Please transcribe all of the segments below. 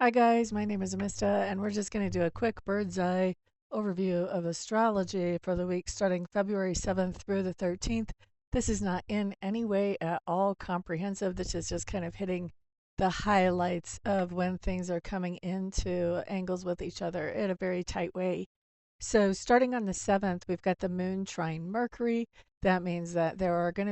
Hi guys, my name is Amista, and we're just going to do a quick bird's eye overview of astrology for the week starting February 7th through the 13th. This is not in any way at all comprehensive. This is just kind of hitting the highlights of when things are coming into angles with each other in a very tight way. So starting on the 7th, we've got the moon trine Mercury. That means that there's going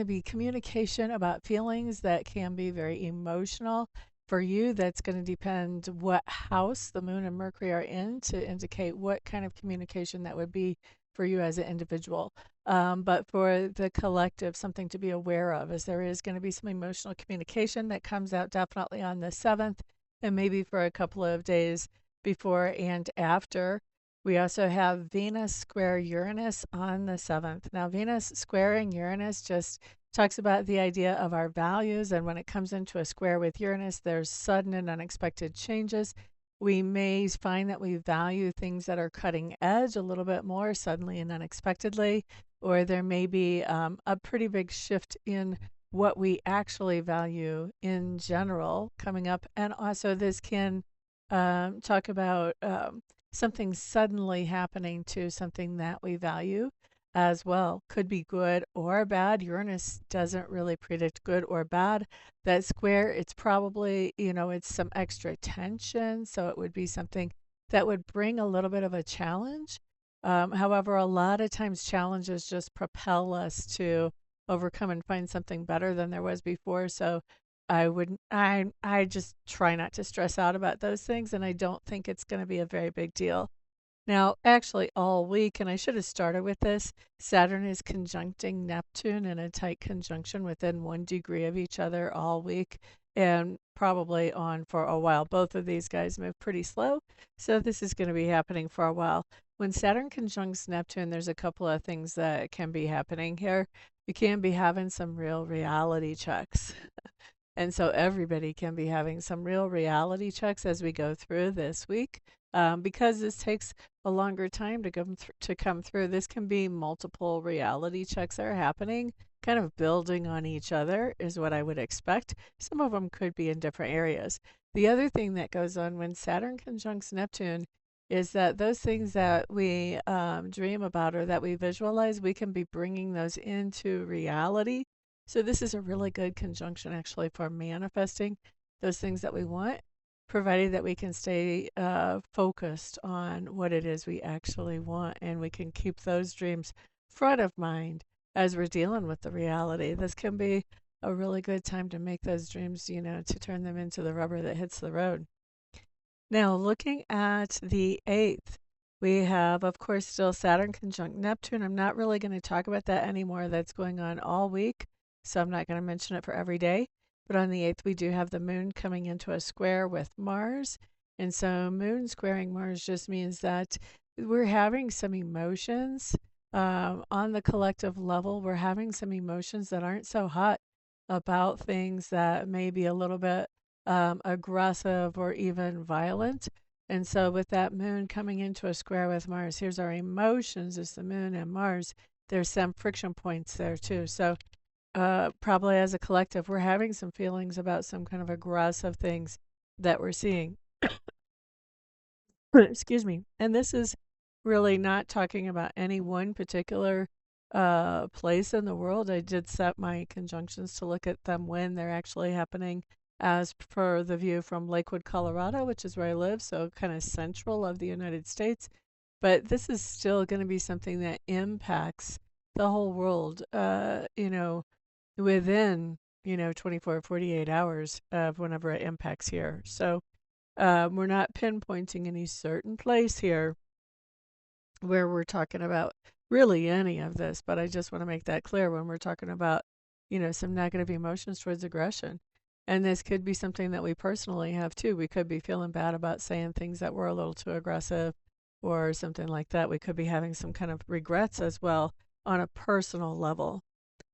to be communication about feelings that can be very emotional. For you, that's going to depend what house the moon and Mercury are in to indicate what kind of communication that would be for you as an individual. But for the collective, something to be aware of is there is going to be some emotional communication that comes out definitely on the 7th and maybe for a couple of days before and after. We also have Venus square Uranus on the 7th. Now, Venus squaring Uranus just talks about the idea of our values. And when it comes into a square with Uranus, there's sudden and unexpected changes. We may find that we value things that are cutting edge a little bit more suddenly and unexpectedly, or there may be a pretty big shift in what we actually value in general coming up. And also, this can talk about something suddenly happening to something that we value as well. Could be good or bad. Uranus doesn't really predict good or bad. That square, it's probably, it's some extra tension. So it would be something that would bring a little bit of a challenge. However, a lot of times challenges just propel us to overcome and find something better than there was before. So I wouldn't I just try not to stress out about those things, and I don't think it's going to be a very big deal. Now, actually all week, and I should have started with this, Saturn is conjuncting Neptune in a tight conjunction within 1 degree of each other all week and probably on for a while. Both of these guys move pretty slow, so this is going to be happening for a while. When Saturn conjuncts Neptune, there's a couple of things that can be happening here. You can be having some real reality checks. And so everybody can be having some real reality checks as we go through this week. Because this takes a longer time to come through. This can be multiple reality checks that are happening, kind of building on each other, is what I would expect. Some of them could be in different areas. The other thing that goes on when Saturn conjuncts Neptune is that those things that we dream about or that we visualize, we can be bringing those into reality. So this is a really good conjunction actually for manifesting those things that we want, provided that we can stay focused on what it is we actually want and we can keep those dreams front of mind as we're dealing with the reality. This can be a really good time to make those dreams, to turn them into the rubber that hits the road. Now, looking at the 8th, we have, of course, still Saturn conjunct Neptune. I'm not really going to talk about that anymore. That's going on all week, so I'm not going to mention it for every day. But on the 8th, we do have the moon coming into a square with Mars. And so, moon squaring Mars just means that we're having some emotions on the collective level. We're having some emotions that aren't so hot about things that may be a little bit aggressive or even violent. And so, with that moon coming into a square with Mars, here's our emotions is the moon and Mars. There's some friction points there too. So, probably as a collective, we're having some feelings about some kind of aggressive things that we're seeing. Excuse me. And this is really not talking about any one particular place in the world. I did set my conjunctions to look at them when they're actually happening as per the view from Lakewood, Colorado, which is where I live, so kind of central of the United States. But this is still going to be something that impacts the whole world, within, 24, 48 hours of whenever it impacts here. So we're not pinpointing any certain place here where we're talking about really any of this, but I just want to make that clear when we're talking about, some negative emotions towards aggression. And this could be something that we personally have too. We could be feeling bad about saying things that were a little too aggressive or something like that. We could be having some kind of regrets as well on a personal level.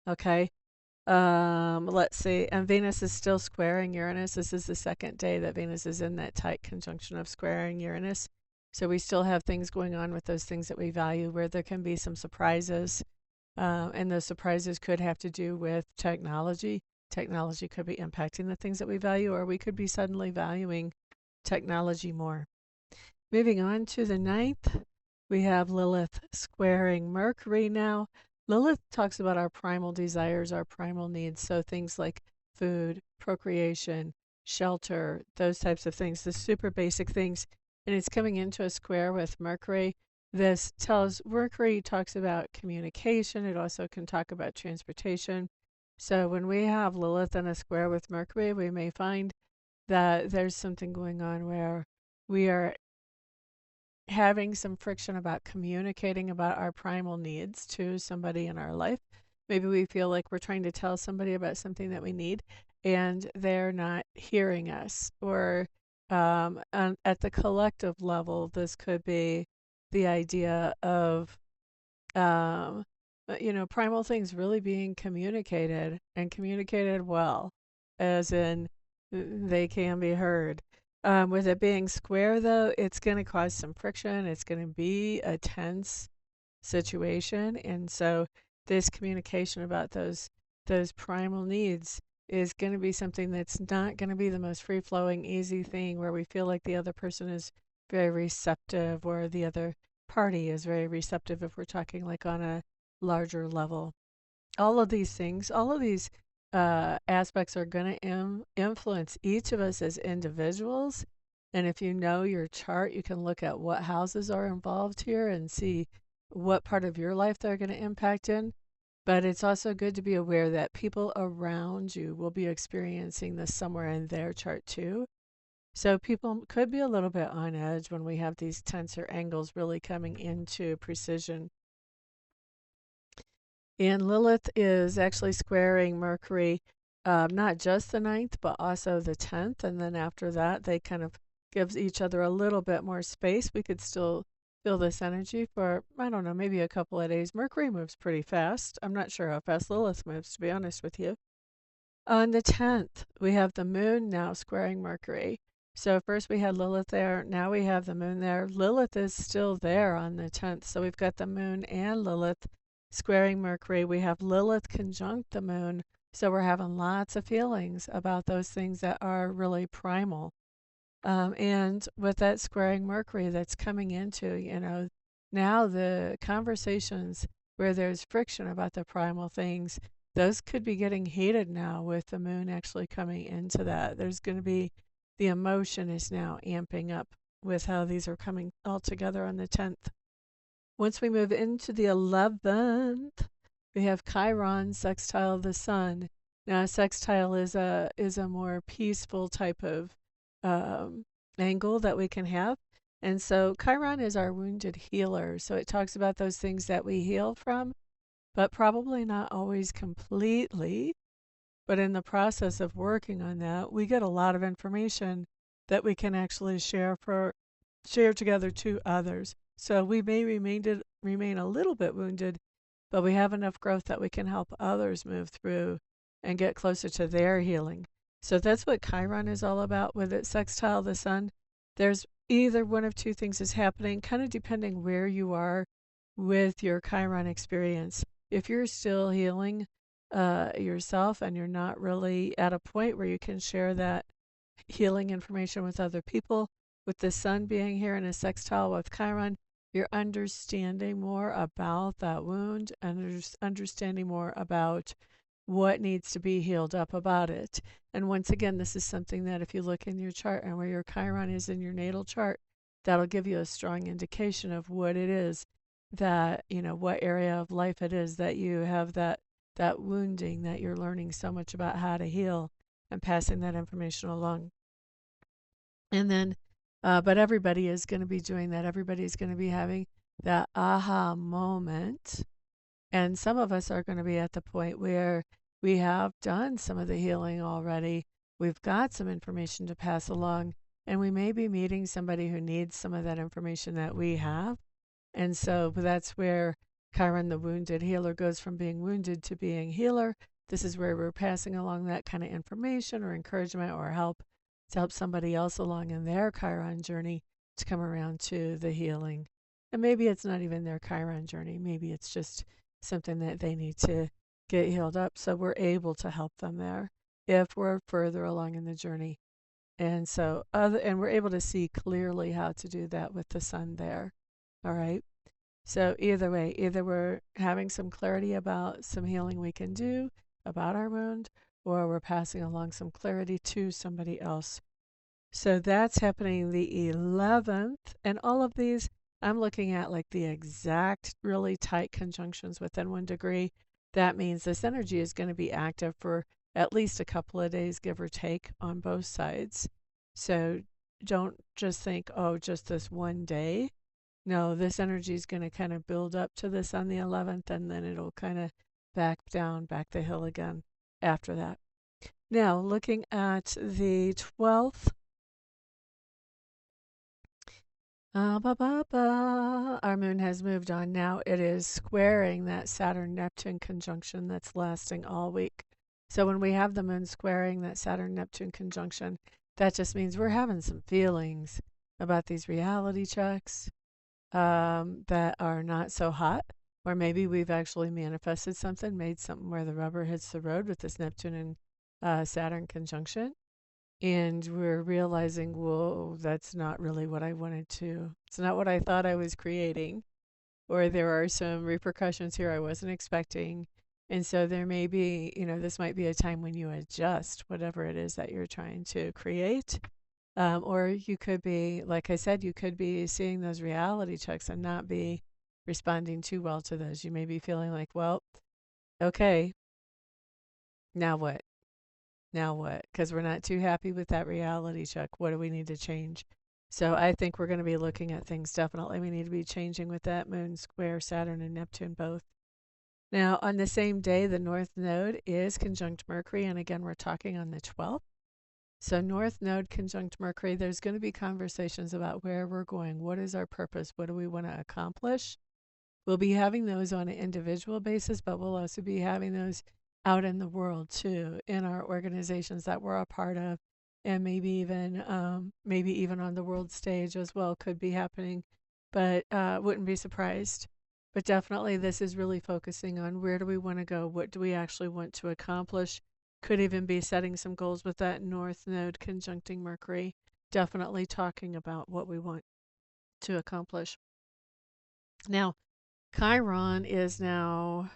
Okay. Let's see. And Venus is still squaring Uranus. This is the second day that Venus is in that tight conjunction of squaring Uranus. So we still have things going on with those things that we value where there can be some surprises. And those surprises could have to do with technology. technology could be impacting the things that we value, or we could be suddenly valuing technology more. Moving on to the ninth, we have Lilith squaring Mercury now. Lilith talks about our primal desires, our primal needs, so things like food, procreation, shelter, those types of things, the super basic things. And it's coming into a square with Mercury. This tells Mercury talks about communication. It also can talk about transportation. So when we have Lilith in a square with Mercury, we may find that there's something going on where we are having some friction about communicating about our primal needs to somebody in our life. Maybe we feel like we're trying to tell somebody about something that we need and they're not hearing us. Or at the collective level, this could be the idea of, primal things really being communicated and communicated well, as in they can be heard. With it being square, though, it's going to cause some friction. It's going to be a tense situation, and so this communication about those primal needs is going to be something that's not going to be the most free flowing, easy thing where we feel like the other person is very receptive or the other party is very receptive if we're talking like on a larger level. All of these things, all of these aspects are going to influence each of us as individuals. And if you know your chart, you can look at what houses are involved here and see what part of your life they're going to impact in. But it's also good to be aware that people around you will be experiencing this somewhere in their chart too. So people could be a little bit on edge when we have these tensor angles really coming into precision. And Lilith is actually squaring Mercury, not just the ninth, but also the 10th. And then after that, they kind of gives each other a little bit more space. We could still feel this energy for, I don't know, maybe a couple of days. Mercury moves pretty fast. I'm not sure how fast Lilith moves, to be honest with you. On the 10th, we have the moon now squaring Mercury. So first we had Lilith there. Now we have the moon there. Lilith is still there on the 10th. So we've got the moon and Lilith squaring Mercury. We have Lilith conjunct the moon. So we're having lots of feelings about those things that are really primal. And with that squaring Mercury that's coming into, now the conversations where there's friction about the primal things, those could be getting heated now with the moon actually coming into that. There's going to be, the emotion is now amping up with how these are coming all together on the 10th. Once we move into the 11th, we have Chiron sextile the sun. Now, sextile is a more peaceful type of angle that we can have. And so Chiron is our wounded healer. So it talks about those things that we heal from, but probably not always completely. But in the process of working on that, we get a lot of information that we can actually share together to others. So we may remain a little bit wounded, but we have enough growth that we can help others move through and get closer to their healing. So that's what Chiron is all about with it sextile the sun. There's either one of two things is happening, kind of depending where you are with your Chiron experience. If you're still healing yourself and you're not really at a point where you can share that healing information with other people, with the sun being here in a sextile with Chiron, you're understanding more about that wound and understanding more about what needs to be healed up about it. And once again, this is something that if you look in your chart and where your Chiron is in your natal chart, that'll give you a strong indication of what it is that, what area of life it is that you have that wounding that you're learning so much about how to heal and passing that information along. And then, but everybody is going to be doing that. Everybody's going to be having that aha moment. And some of us are going to be at the point where we have done some of the healing already. We've got some information to pass along, and we may be meeting somebody who needs some of that information that we have. And so that's where Chiron, the wounded healer, goes from being wounded to being healer. This is where we're passing along that kind of information or encouragement or help to help somebody else along in their Chiron journey to come around to the healing. And maybe it's not even their Chiron journey. Maybe it's just something that they need to get healed up. So we're able to help them there. if we're further along in the journey. And so, and we're able to see clearly how to do that with the sun there. All right. So, either way, either we're having some clarity about some healing we can do about our wound, or we're passing along some clarity to somebody else. So, that's happening the 11th. And all of these, I'm looking at like the exact really tight conjunctions within 1 degree. That means this energy is going to be active for at least a couple of days, give or take, on both sides. So, don't just think, oh, just this one day. No, this energy is going to kind of build up to this on the 11th, and then it'll kind of back down, back the hill again after that. Now, looking at the 12th, our moon has moved on. Now it is squaring that Saturn Neptune conjunction that's lasting all week. So when we have the moon squaring that Saturn Neptune conjunction, that just means we're having some feelings about these reality checks that are not so hot. Or maybe we've actually manifested something, made something where the rubber hits the road with this Neptune and Saturn conjunction. And we're realizing, whoa, that's not really what I wanted to. It's not what I thought I was creating. Or there are some repercussions here I wasn't expecting. And so there may be, this might be a time when you adjust whatever it is that you're trying to create. Or you could be, like I said, you could be seeing those reality checks and not be responding too well to those. You may be feeling like, well, okay, now what? Now what? Because we're not too happy with that reality check. What do we need to change? So I think we're going to be looking at things definitely we need to be changing with that moon square Saturn and Neptune both. Now, on the same day, the North Node is conjunct Mercury. And again, we're talking on the 12th. So, North Node conjunct Mercury, there's going to be conversations about where we're going. What is our purpose? What do we want to accomplish? We'll be having those on an individual basis, but we'll also be having those out in the world too, in our organizations that we're a part of, and maybe even on the world stage as well could be happening, but wouldn't be surprised. But definitely, this is really focusing on where do we want to go? What do we actually want to accomplish? Could even be setting some goals with that North Node conjuncting Mercury. Definitely talking about what we want to accomplish. Now, Chiron is now,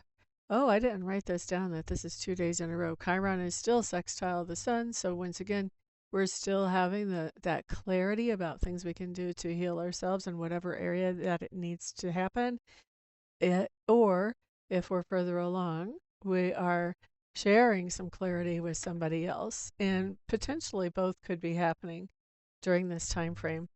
oh, I didn't write this down that this is 2 days in a row. Chiron is still sextile the sun. So once again, we're still having that clarity about things we can do to heal ourselves in whatever area that it needs to happen. Or if we're further along, we are sharing some clarity with somebody else. And potentially both could be happening during this time frame.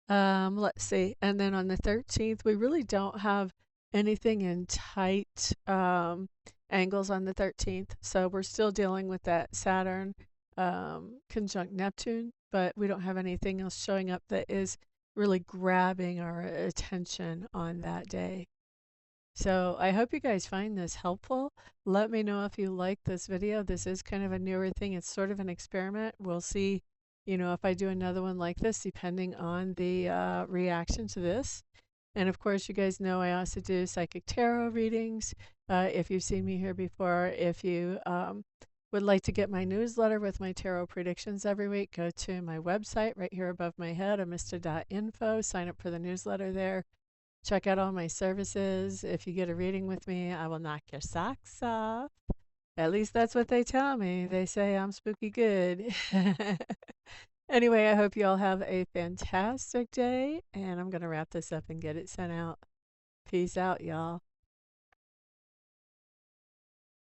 Let's see. And then on the 13th, we really don't have anything in tight angles on the 13th. So we're still dealing with that Saturn conjunct Neptune, but we don't have anything else showing up that is really grabbing our attention on that day. So I hope you guys find this helpful. Let me know if you like this video. This is kind of a newer thing. It's sort of an experiment. We'll see, if I do another one like this, depending on the reaction to this. And of course, you guys know I also do psychic tarot readings. If you've seen me here before, if you would like to get my newsletter with my tarot predictions every week, go to my website right here above my head, amista.info. Sign up for the newsletter there. Check out all my services. If you get a reading with me, I will knock your socks off. At least that's what they tell me. They say I'm spooky good. Anyway, I hope you all have a fantastic day, and I'm going to wrap this up and get it sent out. Peace out, y'all.